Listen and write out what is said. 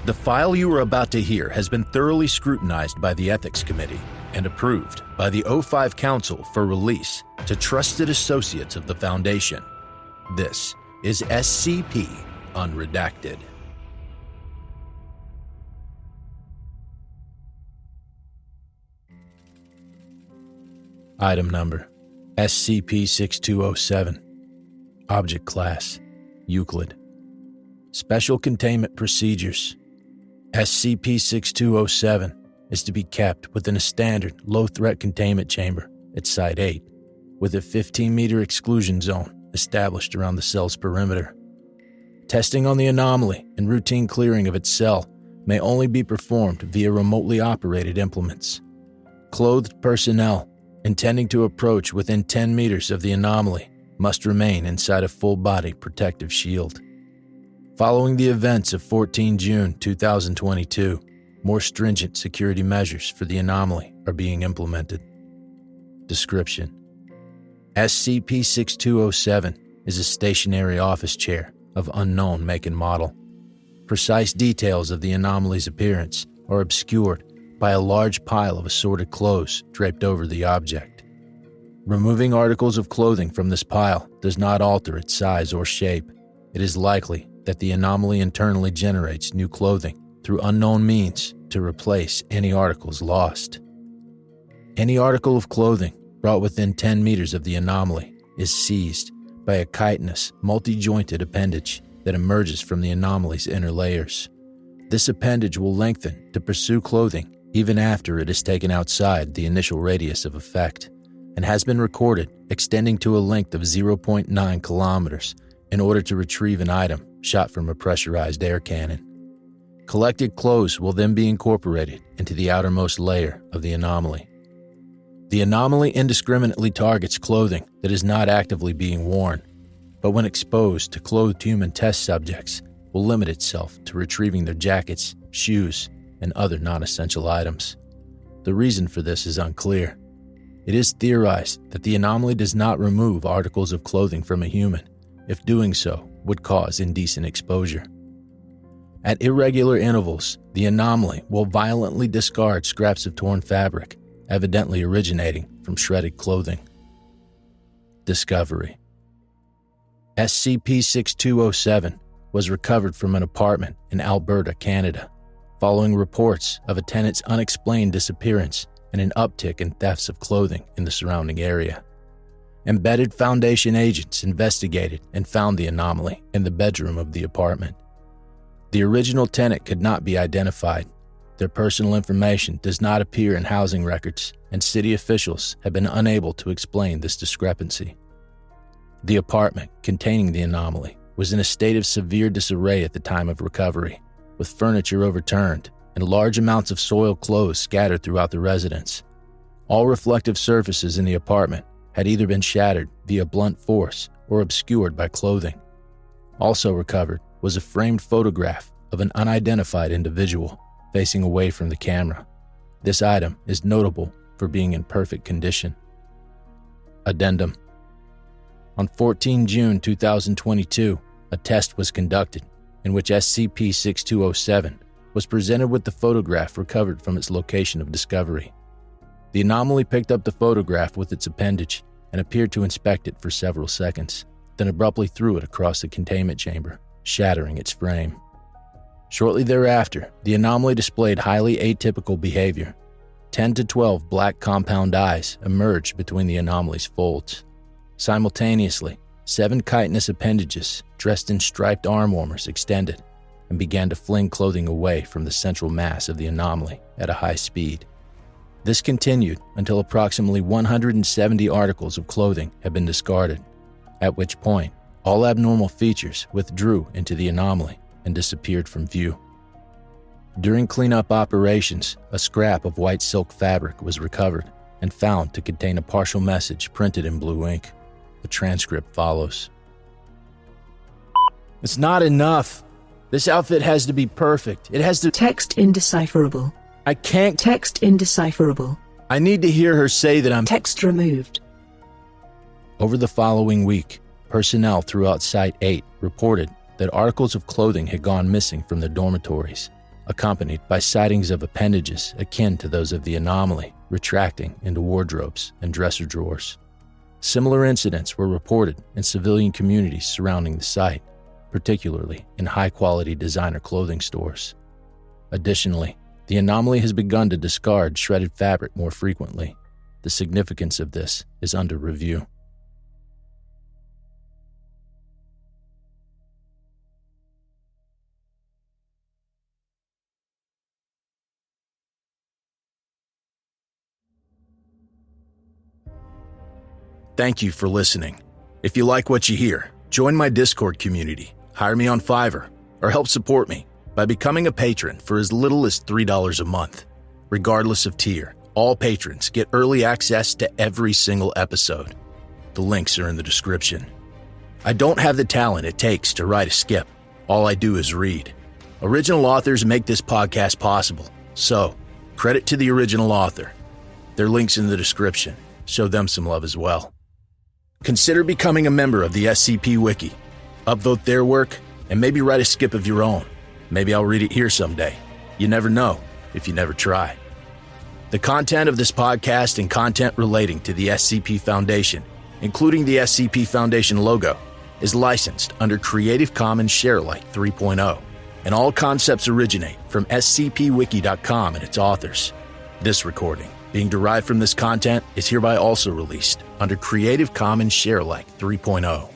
The file you are about to hear has been thoroughly scrutinized by the Ethics Committee and approved by the O5 Council for release to trusted associates of the Foundation. This is SCP Unredacted. Item number SCP-6207. Object Class Euclid. Special Containment Procedures. SCP-6207 is to be kept within a standard low-threat containment chamber at Site-8, with a 15-meter exclusion zone established around the cell's perimeter. Testing on the anomaly and routine clearing of its cell may only be performed via remotely operated implements. Clothed personnel intending to approach within 10 meters of the anomaly must remain inside a full-body protective shield. Following the events of 14 June 2022, more stringent security measures for the anomaly are being implemented. Description: SCP-6207 is a stationary office chair of unknown make and model. Precise details of the anomaly's appearance are obscured by a large pile of assorted clothes draped over the object. Removing articles of clothing from this pile does not alter its size or shape. It is likely that the anomaly internally generates new clothing through unknown means to replace any articles lost. Any article of clothing brought within 10 meters of the anomaly is seized by a chitinous, multi-jointed appendage that emerges from the anomaly's inner layers. This appendage will lengthen to pursue clothing even after it is taken outside the initial radius of effect, and has been recorded extending to a length of 0.9 kilometers in order to retrieve an item shot from a pressurized air cannon. Collected clothes will then be incorporated into the outermost layer of the anomaly. The anomaly indiscriminately targets clothing that is not actively being worn, but when exposed to clothed human test subjects, will limit itself to retrieving their jackets, shoes, and other non-essential items. The reason for this is unclear. It is theorized that the anomaly does not remove articles of clothing from a human, if doing so would cause indecent exposure. At irregular intervals, the anomaly will violently discard scraps of torn fabric, evidently originating from shredded clothing. Discovery: SCP-6207 was recovered from an apartment in Alberta, Canada, following reports of a tenant's unexplained disappearance and an uptick in thefts of clothing in the surrounding area. Embedded Foundation agents investigated and found the anomaly in the bedroom of the apartment. The original tenant could not be identified. Their personal information does not appear in housing records, and city officials have been unable to explain this discrepancy. The apartment containing the anomaly was in a state of severe disarray at the time of recovery, with furniture overturned and large amounts of soiled clothes scattered throughout the residence. All reflective surfaces in the apartment had either been shattered via blunt force or obscured by clothing. Also recovered was a framed photograph of an unidentified individual facing away from the camera. This item is notable for being in perfect condition. Addendum: on 14 June 2022, a test was conducted in which SCP-6207 was presented with the photograph recovered from its location of discovery. The anomaly picked up the photograph with its appendage and appeared to inspect it for several seconds, then abruptly threw it across the containment chamber, shattering its frame. Shortly thereafter, the anomaly displayed highly atypical behavior. 10 to 12 black compound eyes emerged between the anomaly's folds. Simultaneously, 7 chitinous appendages dressed in striped arm warmers extended and began to fling clothing away from the central mass of the anomaly at a high speed. This continued until approximately 170 articles of clothing had been discarded, at which point all abnormal features withdrew into the anomaly and disappeared from view. During cleanup operations, a scrap of white silk fabric was recovered and found to contain a partial message printed in blue ink. A transcript follows. It's not enough. This outfit has to be perfect. It has to— Text indecipherable. I can't— Text indecipherable. I need to hear her say that I'm— Text removed. Over the following week, personnel throughout Site-8 reported that articles of clothing had gone missing from their dormitories, accompanied by sightings of appendages akin to those of the anomaly retracting into wardrobes and dresser drawers. Similar incidents were reported in civilian communities surrounding the site, particularly in high-quality designer clothing stores. Additionally, the anomaly has begun to discard shredded fabric more frequently. The significance of this is under review. Thank you for listening. If you like what you hear, join my Discord community, hire me on Fiverr, or help support me by becoming a patron for as little as $3 a month. Regardless of tier, all patrons get early access to every single episode. The links are in the description. I don't have the talent it takes to write a skip. All I do is read. Original authors make this podcast possible, so credit to the original author. Their links in the description. Show them some love as well. Consider becoming a member of the SCP Wiki. Upvote their work, and maybe write a skip of your own. Maybe I'll read it here someday. You never know if you never try. The content of this podcast and content relating to the SCP Foundation, including the SCP Foundation logo, is licensed under Creative Commons Sharealike 3.0, and all concepts originate from scpwiki.com and its authors. This recording, being derived from this content, is hereby also released under Creative Commons Sharealike 3.0.